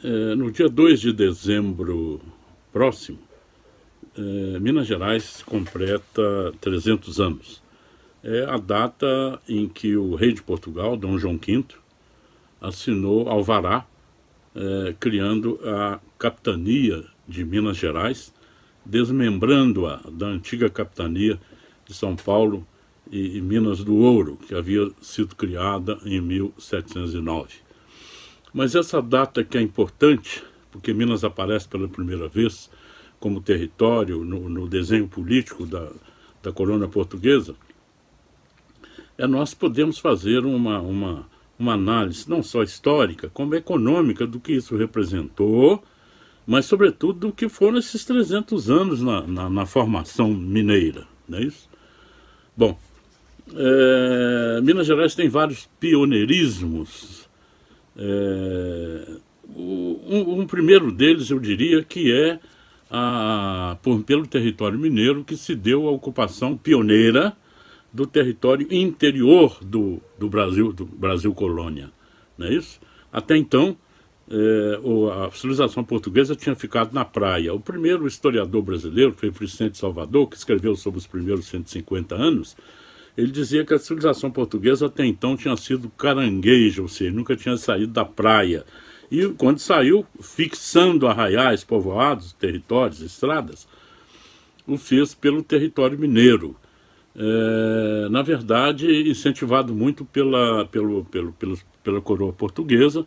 No dia 2 de dezembro próximo, Minas Gerais completa 300 anos. É a data em que o rei de Portugal, Dom João V, assinou alvará, criando a capitania de Minas Gerais, desmembrando-a da antiga capitania de São Paulo e Minas do Ouro, que havia sido criada em 1709. Mas essa data que é importante, porque Minas aparece pela primeira vez como território no desenho político da coroa portuguesa, nós podemos fazer uma análise não só histórica, como econômica do que isso representou, mas sobretudo do que foram esses 300 anos na formação mineira, não é isso? Bom, Minas Gerais tem vários pioneirismos. Um primeiro deles, eu diria, que é pelo território mineiro, que se deu a ocupação pioneira do território interior do Brasil colônia, não é isso? Até então, a civilização portuguesa tinha ficado na praia. O primeiro historiador brasileiro, foi Vicente Salvador, que escreveu sobre os primeiros 150 anos, ele dizia que a civilização portuguesa até então tinha sido caranguejo, ou seja, nunca tinha saído da praia. E quando saiu, fixando arraiais, povoados, territórios, estradas, o fez pelo território mineiro. Na verdade, incentivado muito pela coroa portuguesa,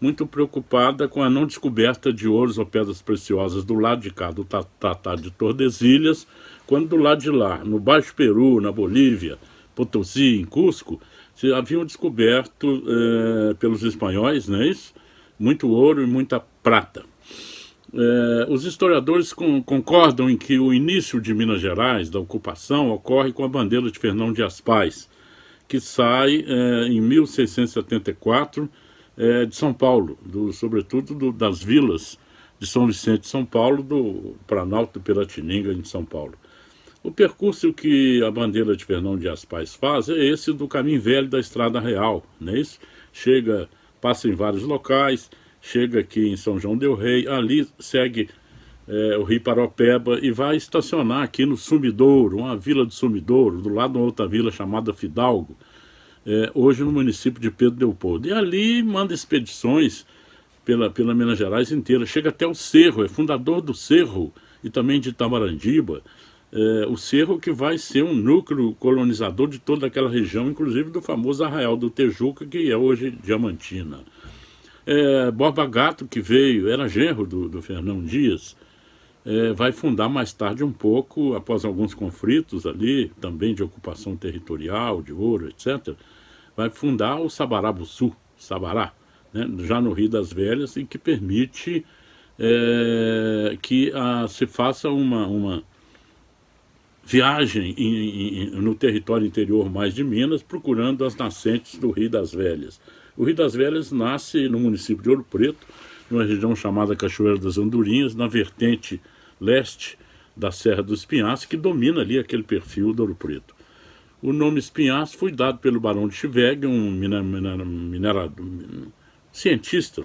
muito preocupada com a não descoberta de ouros ou pedras preciosas do lado de cá, do Tratado de Tordesilhas, quando do lado de lá, no Baixo Peru, na Bolívia, Potosí, em Cusco, se haviam descoberto pelos espanhóis, não é isso? Muito ouro e muita prata. Os historiadores concordam em que o início de Minas Gerais, da ocupação, ocorre com a bandeira de Fernão Dias Paz, que sai em 1674 de São Paulo, sobretudo das vilas de São Vicente de São Paulo, do Planalto do Piratininga, em São Paulo. O percurso que a bandeira de Fernão Dias Paz faz é esse do caminho velho da Estrada Real, não é isso? Passa em vários locais, chega aqui em São João del Rei, ali segue o Rio Paropeba e vai estacionar aqui no Sumidouro, uma vila do Sumidouro, do lado de uma outra vila chamada Fidalgo, hoje no município de Pedro Leopoldo. E ali manda expedições pela Minas Gerais inteira, chega até o Cerro, é fundador do Cerro e também de Itamarandiba, o Cerro que vai ser um núcleo colonizador de toda aquela região, inclusive do famoso Arraial do Tejuca, que é hoje Diamantina. Borba Gato, que era genro do Fernão Dias, vai fundar mais tarde um pouco, após alguns conflitos ali, também de ocupação territorial, de ouro, etc., vai fundar o Sabarabuçu, Sabará, né, já no Rio das Velhas, e que permite que se faça uma viagem no território interior mais de Minas, procurando as nascentes do Rio das Velhas. O Rio das Velhas nasce no município de Ouro Preto, numa região chamada Cachoeira das Andorinhas, na vertente leste da Serra do Espinhaço, que domina ali aquele perfil do Ouro Preto. O nome Espinhaço foi dado pelo Barão de Schwegg, um cientista,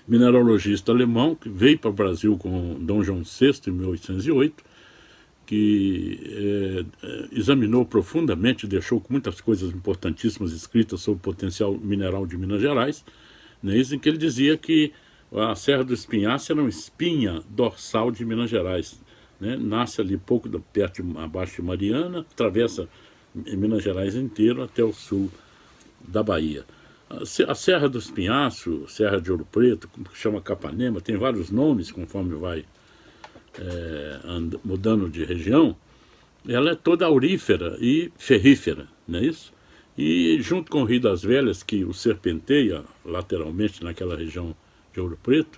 mineralogista alemão, que veio para o Brasil com Dom João VI em 1808, que examinou profundamente, deixou muitas coisas importantíssimas escritas sobre o potencial mineral de Minas Gerais, né, em que ele dizia que a Serra do Espinhaço era uma espinha dorsal de Minas Gerais, né, nasce ali perto abaixo de Mariana, atravessa Minas Gerais inteiro até o sul da Bahia. A Serra do Espinhaço, Serra de Ouro Preto, como chama Capanema, tem vários nomes conforme vai mudando de região. Ela é toda aurífera e ferrífera, não é isso? E junto com o Rio das Velhas, que o serpenteia lateralmente naquela região de Ouro Preto,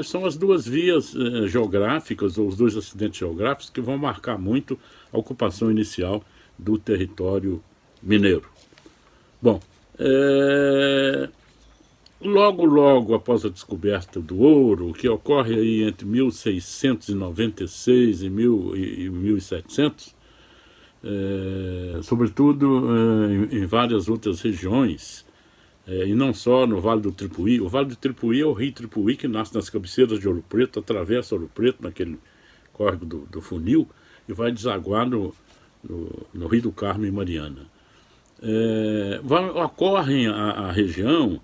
são as duas vias geográficas, ou os dois acidentes geográficos, que vão marcar muito a ocupação inicial do território mineiro. Bom, logo após a descoberta do ouro, que ocorre aí entre 1696 e 1700, sobretudo em várias outras regiões e não só no Vale do Tripuí. O Vale do Tripuí é o rio Tripuí, que nasce nas cabeceiras de Ouro Preto, atravessa Ouro Preto, naquele córrego do Funil, e vai desaguar no Rio do Carmo e Mariana. Ocorrem a região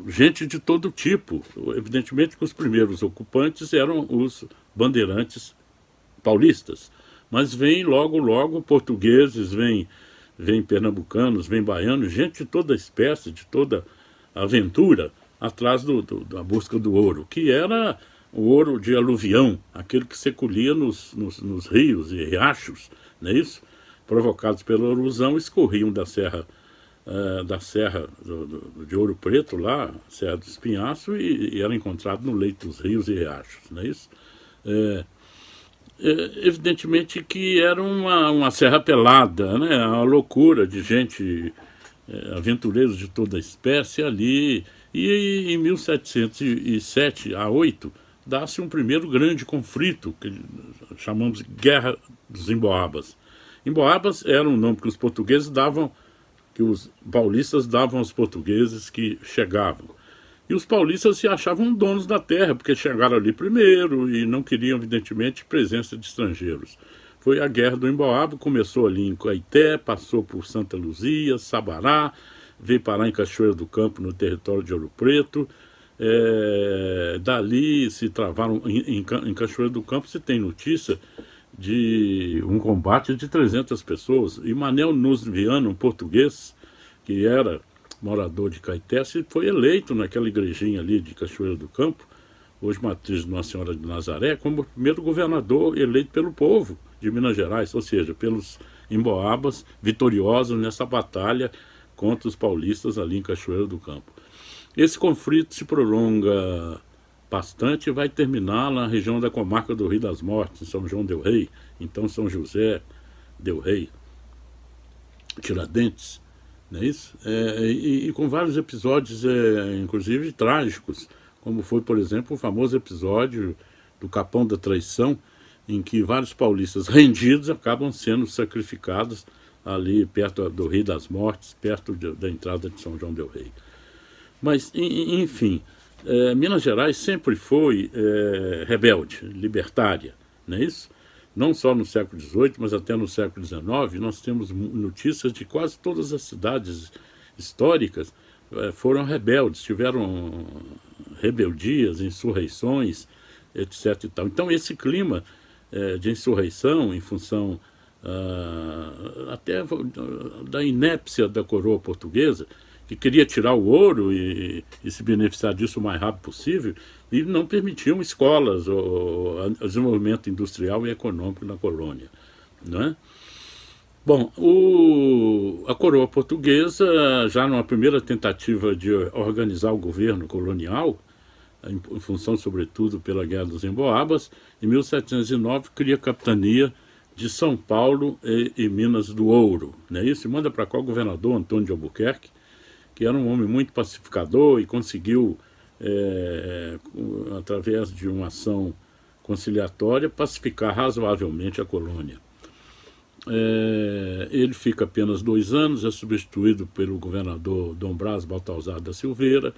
gente de todo tipo. Evidentemente que os primeiros ocupantes eram os bandeirantes paulistas, mas vem logo portugueses, vem pernambucanos, vem baianos, gente de toda espécie, de toda aventura, atrás da busca do ouro, que era o ouro de aluvião, aquele que se colhia nos rios e riachos, não é isso? Provocados pela erosão, escorriam da serra de Ouro Preto, lá, Serra do Espinhaço, e era encontrado no leito dos rios e riachos, não é isso? Evidentemente que era uma serra pelada, né? Uma loucura de gente, aventureiros de toda espécie ali. E em 1707 a 8 dá-se um primeiro grande conflito, que chamamos de Guerra dos Emboabas. Emboabas era um nome que os portugueses davam, que os paulistas davam aos portugueses que chegavam. E os paulistas se achavam donos da terra, porque chegaram ali primeiro e não queriam, evidentemente, presença de estrangeiros. Foi a Guerra do Emboaba, começou ali em Caeté, passou por Santa Luzia, Sabará, veio parar em Cachoeira do Campo, no território de Ouro Preto. Dali se travaram, em Cachoeira do Campo se tem notícia de um combate de 300 pessoas. E Manel Nunes Viana, um português, que era morador de Caeté, foi eleito naquela igrejinha ali de Cachoeira do Campo, hoje matriz de Nossa Senhora de Nazaré, como o primeiro governador eleito pelo povo de Minas Gerais, ou seja, pelos emboabas vitoriosos nessa batalha contra os paulistas ali em Cachoeira do Campo. Esse conflito se prolonga bastante e vai terminar na região da comarca do Rio das Mortes, em São João del Rei, então São José del Rei, Tiradentes, não é isso? E com vários episódios, inclusive trágicos, como foi, por exemplo, o famoso episódio do Capão da Traição, em que vários paulistas rendidos acabam sendo sacrificados ali perto do Rio das Mortes, perto da entrada de São João del Rei. Mas, enfim, Minas Gerais sempre foi rebelde, libertária, não é isso? Não só no século XVIII, mas até no século XIX, nós temos notícias de quase todas as cidades históricas foram rebeldes, tiveram rebeldias, insurreições, etc. E tal. Então esse clima de insurreição, em função até da inépcia da coroa portuguesa, que queria tirar o ouro e se beneficiar disso o mais rápido possível, e não permitiam escolas ou desenvolvimento industrial e econômico na colônia, não é? Bom, a coroa portuguesa, já numa primeira tentativa de organizar o governo colonial, em função, sobretudo, pela Guerra dos Emboabas, em 1709 cria a capitania de São Paulo e Minas do Ouro, não é isso? E manda para cá o governador Antônio de Albuquerque, que era um homem muito pacificador e conseguiu, através de uma ação conciliatória, pacificar razoavelmente a colônia. Ele fica apenas 2 anos, é substituído pelo governador Dom Brás Baltazar da Silveira,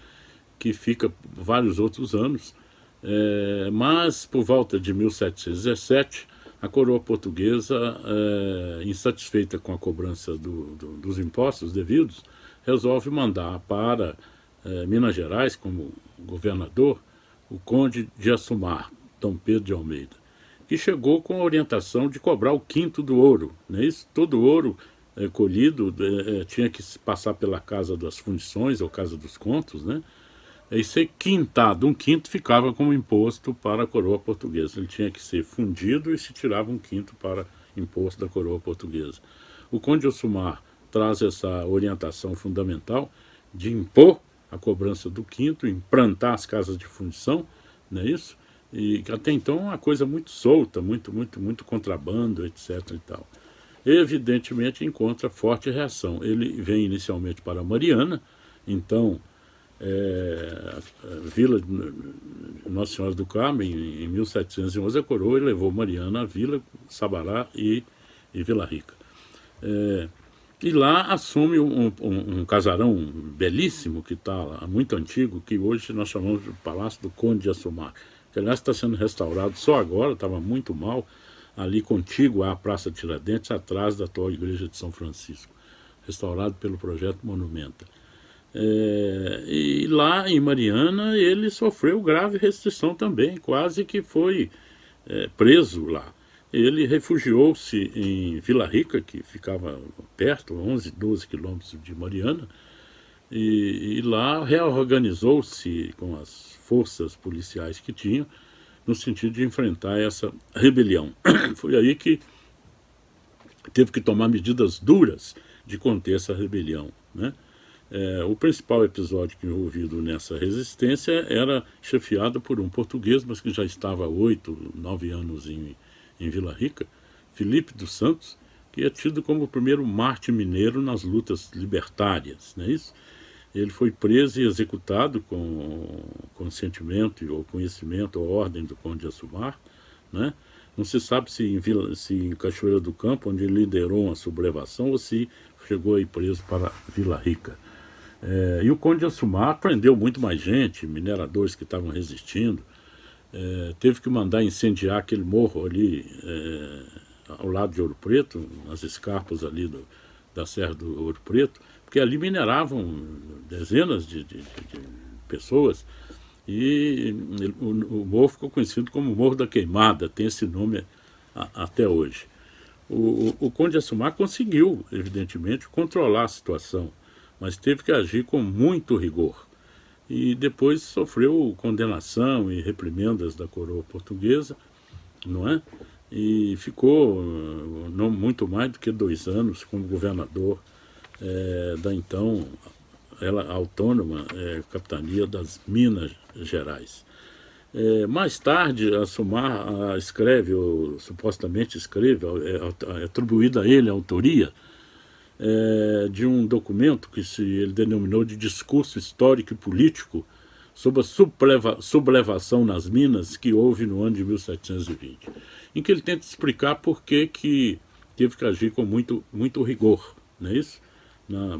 que fica vários outros anos, mas por volta de 1717, a coroa portuguesa, insatisfeita com a cobrança dos impostos devidos, resolve mandar para Minas Gerais, como governador, o conde de Assumar, Dom Pedro de Almeida, que chegou com a orientação de cobrar o quinto do ouro, não é isso? Todo o ouro colhido tinha que passar pela Casa das Fundições, ou Casa dos Contos, né? E ser quintado, um quinto ficava como imposto para a coroa portuguesa. Ele tinha que ser fundido e se tirava um quinto para imposto da coroa portuguesa. O conde de Assumar traz essa orientação fundamental de impor a cobrança do quinto, implantar as casas de fundição, não é isso? E até então uma coisa muito solta, muito contrabando, etc. e tal. Evidentemente encontra forte reação. Ele vem inicialmente para Mariana, então a vila de Nossa Senhora do Carmo, em 1711, a coroa levou Mariana à vila, Sabará e Vila Rica. E lá assume um casarão belíssimo, que está lá, muito antigo, que hoje nós chamamos de Palácio do Conde de Assumar, que aliás está sendo restaurado só agora, estava muito mal, ali contíguo à Praça Tiradentes, atrás da atual Igreja de São Francisco, restaurado pelo projeto Monumenta. E lá em Mariana ele sofreu grave restrição também, quase que foi preso lá. Ele refugiou-se em Vila Rica, que ficava perto, 11, 12 quilômetros de Mariana, e lá reorganizou-se com as forças policiais que tinha, no sentido de enfrentar essa rebelião. Foi aí que teve que tomar medidas duras de conter essa rebelião, né? O principal episódio que envolvido nessa resistência era chefiado por um português, mas que já estava há 8, 9 anos em Vila Rica, Felipe dos Santos, que é tido como o primeiro mártir mineiro nas lutas libertárias, não é isso? Ele foi preso e executado com consentimento ou conhecimento ou ordem do Conde de Assumar, né? Não se sabe se em Cachoeira do Campo, onde ele liderou uma sublevação, ou se chegou aí preso para Vila Rica. E o Conde de Assumar prendeu muito mais gente, mineradores que estavam resistindo. Teve que mandar incendiar aquele morro ali ao lado de Ouro Preto, nas escarpas ali da Serra do Ouro Preto, porque ali mineravam dezenas de pessoas, e o morro ficou conhecido como Morro da Queimada, tem esse nome até hoje. O Conde de Assumar conseguiu, evidentemente, controlar a situação, mas teve que agir com muito rigor. E depois sofreu condenação e reprimendas da coroa portuguesa, não é? E ficou não muito mais do que 2 anos como governador da então autônoma capitania das Minas Gerais. Mais tarde, Assumar escreve, ou supostamente escreve, é atribuída a ele a autoria de um documento que ele denominou de Discurso Histórico e Político sobre a sublevação nas Minas que houve no ano de 1720, em que ele tenta explicar por que teve que agir com muito rigor, não é isso?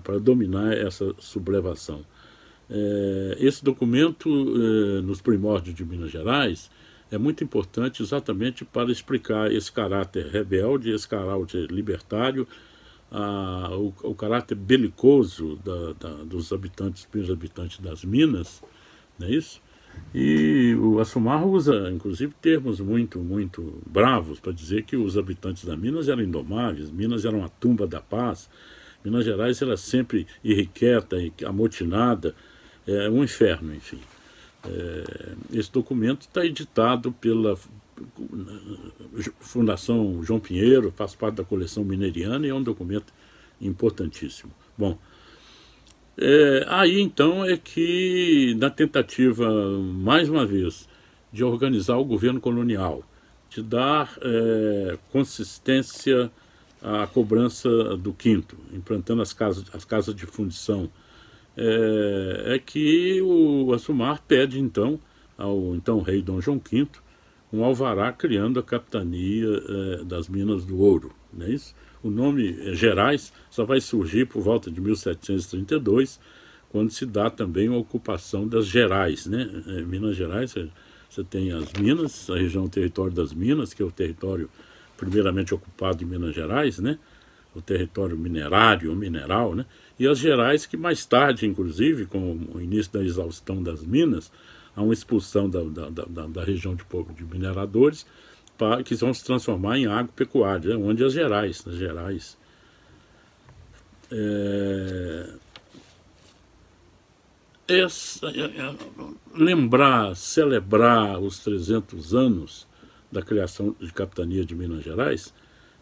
Para dominar essa sublevação. Esse documento, nos primórdios de Minas Gerais, é muito importante exatamente para explicar esse caráter rebelde, esse caráter libertário, o caráter belicoso dos primeiros habitantes das Minas, não é isso? E o Assumar usa, inclusive, termos muito bravos para dizer que os habitantes das Minas eram indomáveis, Minas era uma tumba da paz, Minas Gerais era sempre irrequieta e amotinada, um inferno, enfim. Esse documento está editado pela Fundação João Pinheiro, faz parte da coleção Mineriana e é um documento importantíssimo. Bom, aí então é que, na tentativa, mais uma vez, de organizar o governo colonial, de dar consistência à cobrança do quinto, implantando as casas de fundição, é que o Assumar pede então ao então rei Dom João V um alvará criando a capitania das Minas do Ouro, não é isso? O nome Gerais só vai surgir por volta de 1732, quando se dá também a ocupação das Gerais, né? Minas Gerais, você tem as Minas, a região território das Minas, que é o território primeiramente ocupado de Minas Gerais, né? O território mineral, né? E as Gerais, que mais tarde, inclusive, com o início da exaustão das minas, há uma expulsão da região de mineradores, que vão se transformar em agropecuária, onde as Gerais. Celebrar os 300 anos da criação de capitania de Minas Gerais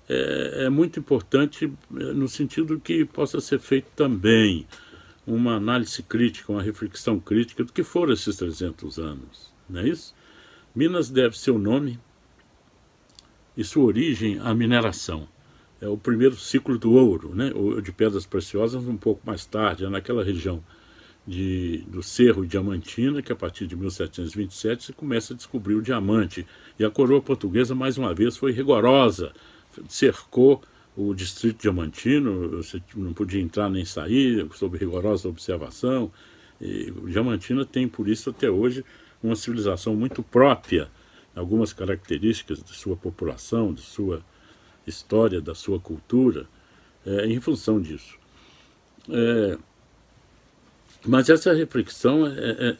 é muito importante no sentido que possa ser feito também uma análise crítica, uma reflexão crítica do que foram esses 300 anos, não é isso? Minas deve seu nome e sua origem à mineração. É o primeiro ciclo do ouro, né? Ou de pedras preciosas um pouco mais tarde, naquela região do Cerro Diamantina, que a partir de 1727 se começa a descobrir o diamante. E a coroa portuguesa, mais uma vez, foi rigorosa, cercou o distrito diamantino, você não podia entrar nem sair, sob rigorosa observação. E o Diamantina tem, por isso, até hoje, uma civilização muito própria, algumas características de sua população, de sua história, da sua cultura, em função disso. Mas essa reflexão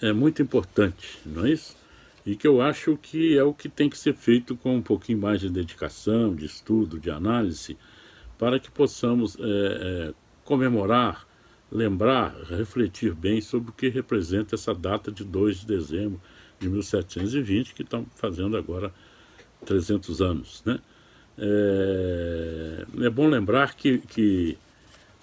é muito importante, não é isso? E que eu acho que é o que tem que ser feito com um pouquinho mais de dedicação, de estudo, de análise, para que possamos comemorar, lembrar, refletir bem sobre o que representa essa data de 2 de dezembro de 1720, que estão fazendo agora 300 anos, né? É bom lembrar que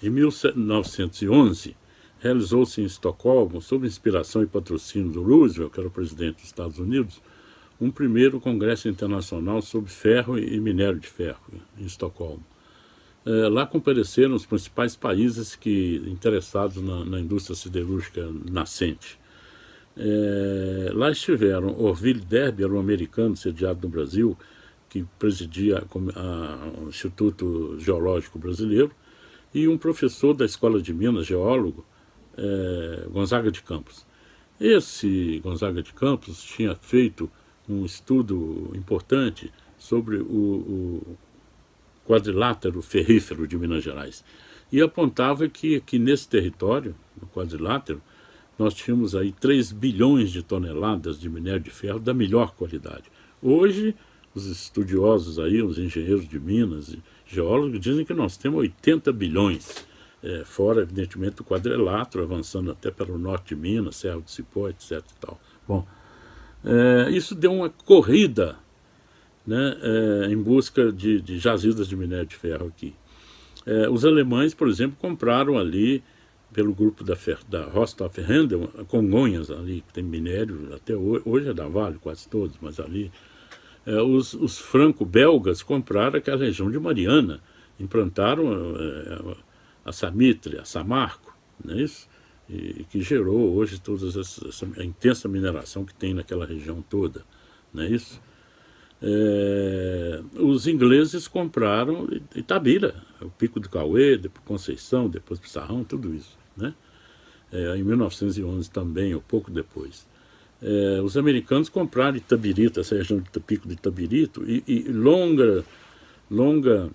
em 1911 realizou-se em Estocolmo, sob inspiração e patrocínio do Roosevelt, que era o presidente dos Estados Unidos, um primeiro congresso internacional sobre ferro e minério de ferro, em Estocolmo. Lá compareceram os principais países interessados na indústria siderúrgica nascente. Lá estiveram Orville Derby, era um americano sediado no Brasil, que presidia o Instituto Geológico Brasileiro, e um professor da Escola de Minas, geólogo, Gonzaga de Campos. Esse Gonzaga de Campos tinha feito um estudo importante sobre o quadrilátero ferrífero de Minas Gerais e apontava que aqui nesse território, no quadrilátero, nós tínhamos aí 3 bilhões de toneladas de minério de ferro da melhor qualidade. Hoje, os estudiosos aí, os engenheiros de Minas e geólogos dizem que nós temos 80 bilhões, fora, evidentemente, o quadrilátero, avançando até para o norte de Minas, Serra do Cipó, etc. E tal. Bom, isso deu uma corrida, né, em busca de jazidas de minério de ferro aqui. Os alemães, por exemplo, compraram ali, pelo grupo da Rostov Handel, Congonhas ali, que tem minério, até hoje é da Vale, quase todos, mas ali... os franco-belgas compraram aquela região de Mariana, implantaram a Samitre, a Samarco, não é isso? E que gerou hoje toda essa intensa mineração que tem naquela região toda, não é isso? Os ingleses compraram Itabira, o Pico do Cauê, depois Conceição, depois Pissarrão, tudo isso, né? Em 1911 também, ou pouco depois. Os americanos compraram Itabirito, essa região do Pico de Itabirito, e longa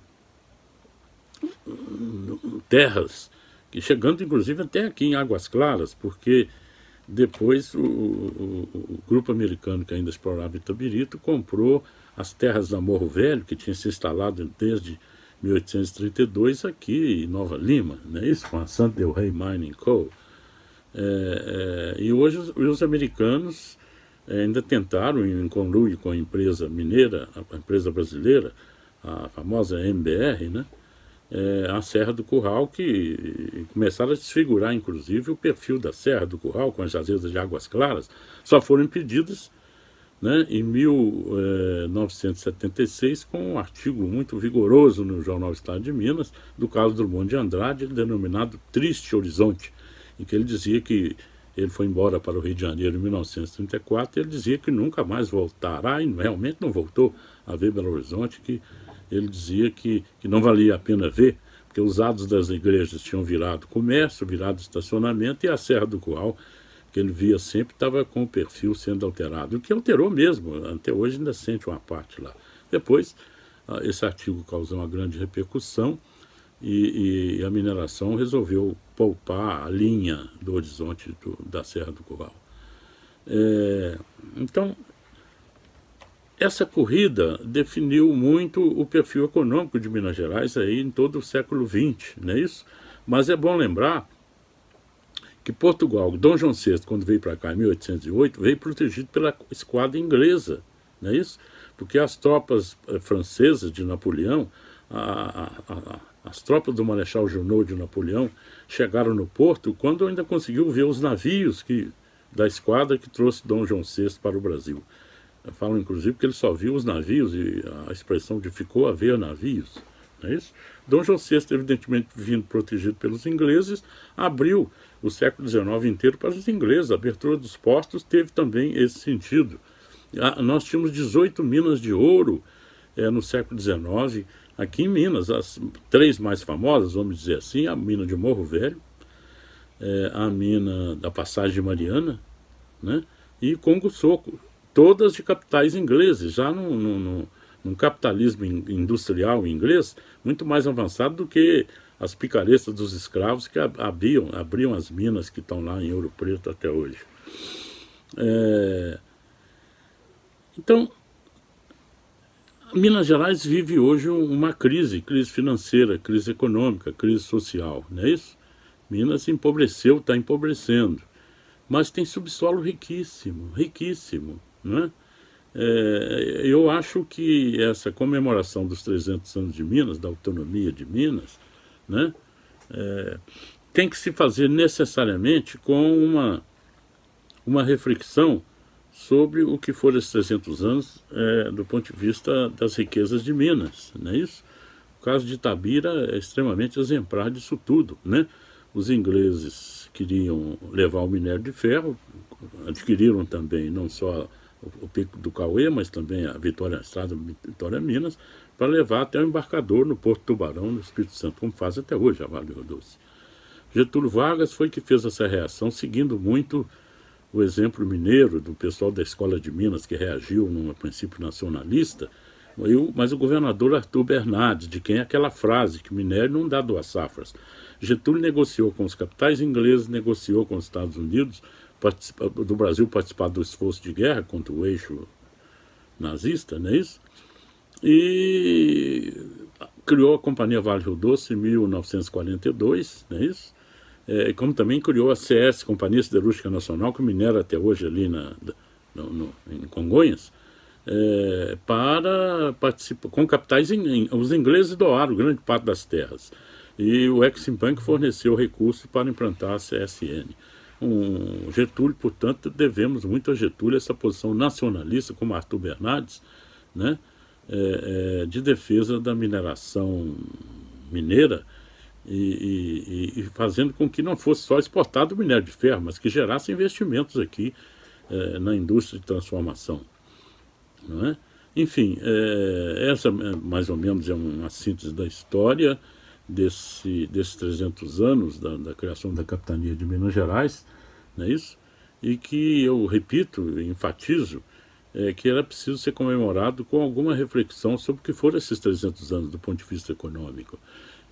terras, que chegando inclusive até aqui em Águas Claras, porque depois o grupo americano que ainda explorava Itabirito comprou as terras da Morro Velho, que tinha se instalado desde 1832 aqui em Nova Lima, não é isso? Com a Santa Del Rey Mining Co. E hoje os americanos ainda tentaram, em conluio com a empresa mineira, a empresa brasileira, a famosa MBR, né, a Serra do Curral, que começaram a desfigurar, inclusive, o perfil da Serra do Curral, com as jazidas de Águas Claras, só foram impedidas, né, em 1976, com um artigo muito vigoroso no Jornal Estado de Minas, do Carlos Drummond de Andrade, denominado Triste Horizonte, em que ele dizia que ele foi embora para o Rio de Janeiro em 1934, e ele dizia que nunca mais voltará, e realmente não voltou a ver Belo Horizonte, que ele dizia que não valia a pena ver, porque os ados das igrejas tinham virado comércio, virado estacionamento, e a Serra do Curral, que ele via sempre, estava com o perfil sendo alterado, o que alterou mesmo, até hoje ainda sente uma parte lá. Depois, esse artigo causou uma grande repercussão, e a mineração resolveu poupar a linha do horizonte da Serra do Curral. Então, essa corrida definiu muito o perfil econômico de Minas Gerais aí em todo o século XX, não é isso? Mas é bom lembrar que Portugal, Dom João VI, quando veio para cá em 1808, veio protegido pela esquadra inglesa, não é isso? Porque as tropas francesas de Napoleão, as tropas do Marechal Junot de Napoleão chegaram no porto quando ainda conseguiu ver os navios da esquadra que trouxe Dom João VI para o Brasil. Falam, inclusive, que ele só viu os navios, e a expressão de ficou a ver navios, não é isso? Dom João VI, evidentemente, vindo protegido pelos ingleses, abriu o século XIX inteiro para os ingleses. A abertura dos portos teve também esse sentido. Nós tínhamos 18 minas de ouro no século XIX, aqui em Minas. As três mais famosas, vamos dizer assim, a mina de Morro Velho, a mina da Passagem Mariana, né, e Congo Soco, todas de capitais ingleses, já num capitalismo industrial inglês muito mais avançado do que as picaretas dos escravos que abriam as minas que estão lá em Ouro Preto até hoje. Então, Minas Gerais vive hoje uma crise financeira, crise econômica, crise social, não é isso? Minas empobreceu, está empobrecendo, mas tem subsolo riquíssimo, riquíssimo, não é? Eu acho que essa comemoração dos 300 anos de Minas, da autonomia de Minas, né, tem que se fazer necessariamente com uma reflexão sobre o que foram esses 300 anos do ponto de vista das riquezas de Minas, não é isso? O caso de Itabira é extremamente exemplar disso tudo, né? Os ingleses queriam levar o minério de ferro, adquiriram também não só o Pico do Cauê, mas também a Estrada Vitória Minas, para levar até o embarcador no Porto Tubarão, no Espírito Santo, como faz até hoje a Vale do Rio Doce. Getúlio Vargas foi que fez essa reação, seguindo muito o exemplo mineiro do pessoal da Escola de Minas, que reagiu num princípio nacionalista, mas o governador Arthur Bernardes, de quem é aquela frase que minério não dá duas safras. Getúlio negociou com os capitais ingleses, negociou com os Estados Unidos, do Brasil participar do esforço de guerra contra o eixo nazista, não é isso? E criou a Companhia Vale do Rio Doce em 1942, não é isso? Como também criou a CS, Companhia Siderúrgica Nacional, que minera até hoje ali em Congonhas, para participar com capitais. Os ingleses doaram grande parte das terras, e o Exim Bank forneceu recursos para implantar a CSN. Getúlio, portanto, devemos muito a Getúlio essa posição nacionalista, como Arthur Bernardes, né, de defesa da mineração mineira, e fazendo com que não fosse só exportado o minério de ferro, mas que gerasse investimentos aqui na indústria de transformação, não é? Enfim, essa mais ou menos é uma síntese da história desses 300 anos da criação da capitania de Minas Gerais, não é isso? E que eu repito, enfatizo, que era preciso ser comemorado com alguma reflexão sobre o que foram esses 300 anos do ponto de vista econômico.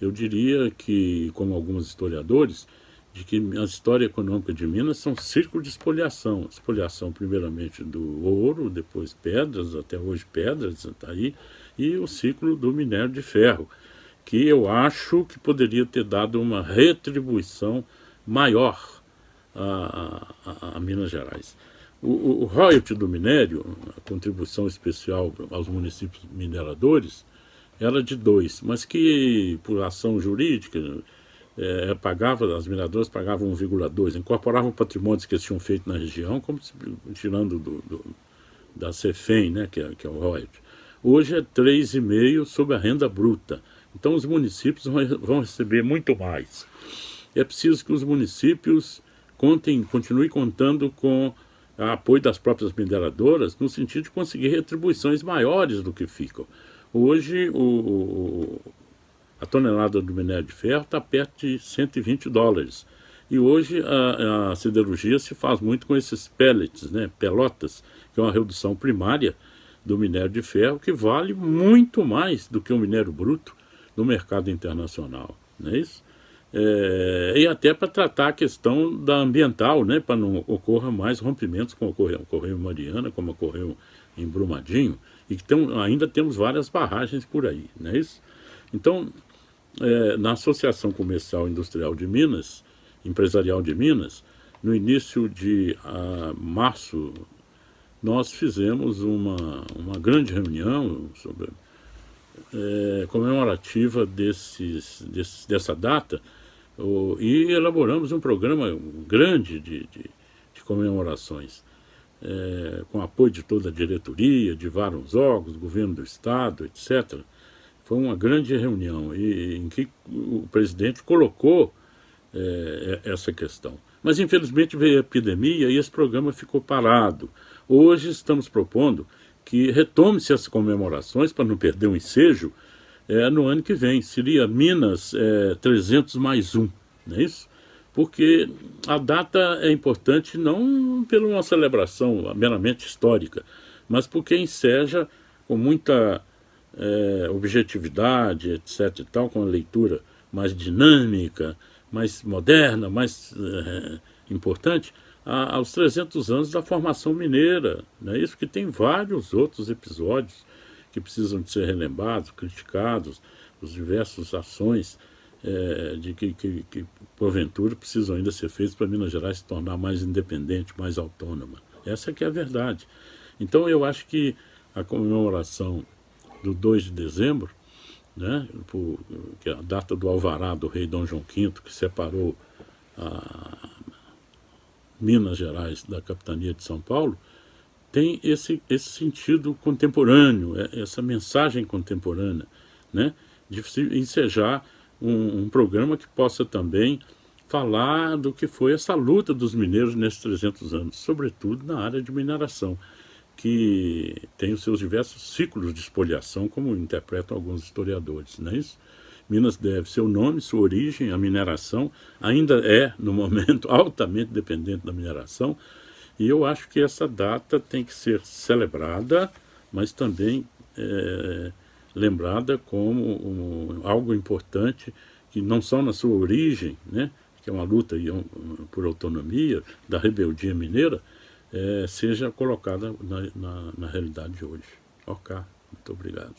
Eu diria que, como alguns historiadores, de que a história econômica de Minas são círculo de espoliação. Espoliação primeiramente do ouro, depois pedras, até hoje pedras, tá aí, e o ciclo do minério de ferro, que eu acho que poderia ter dado uma retribuição maior a Minas Gerais. O royalty do minério, a contribuição especial aos municípios mineradores, era de 2, mas que por ação jurídica as mineradoras pagavam 1,2, incorporavam patrimônios que eles tinham feito na região, como tirando da CEFEM, né, que é o royalty. Hoje é 3,5 sobre a renda bruta. Então os municípios vão receber muito mais. É preciso que os municípios continuem contando com o apoio das próprias mineradoras, no sentido de conseguir retribuições maiores do que ficam. Hoje a tonelada do minério de ferro está perto de $120. E hoje a siderurgia se faz muito com esses pellets, né, pelotas, que é uma redução primária do minério de ferro, que vale muito mais do que o minério bruto no mercado internacional, não é isso? E até para tratar a questão da ambiental, né, para não ocorra mais rompimentos como ocorreu em Mariana, como ocorreu em Brumadinho, e que ainda temos várias barragens por aí, não é isso? Então, na Associação Comercial Industrial de Minas, Empresarial de Minas, no início de março, nós fizemos uma grande reunião comemorativa dessa data, e elaboramos um programa grande de comemorações, com apoio de toda a diretoria, de vários órgãos, governo do estado, etc. Foi uma grande reunião em que o presidente colocou essa questão. Mas infelizmente veio a epidemia e esse programa ficou parado. Hoje estamos propondo que retome-se as comemorações, para não perder o ensejo, no ano que vem. Seria Minas 300 mais um, não é isso? Porque a data é importante não por uma celebração meramente histórica, mas porque enseja com muita objetividade, etc. e tal, com a leitura mais dinâmica, mais moderna, mais importante, aos 300 anos da formação mineira. Não é isso? Que tem vários outros episódios que precisam de ser relembrados, criticados, os diversas ações que porventura precisam ainda ser feitas para Minas Gerais se tornar mais independente, mais autônoma. Essa que é a verdade. Então eu acho que a comemoração do 2 de dezembro, né, que é a data do alvará do rei Dom João V, que separou a Minas Gerais da capitania de São Paulo, tem esse sentido contemporâneo, essa mensagem contemporânea, né, de ensejar um programa que possa também falar do que foi essa luta dos mineiros nesses 300 anos, sobretudo na área de mineração, que tem os seus diversos ciclos de espoliação, como interpretam alguns historiadores, não é isso? Minas deve seu nome, sua origem, a mineração, ainda é, no momento, altamente dependente da mineração, e eu acho que essa data tem que ser celebrada, mas também lembrada como algo importante, que não só na sua origem, né, que é uma luta por autonomia da rebeldia mineira, seja colocada na realidade de hoje. Ok, muito obrigado.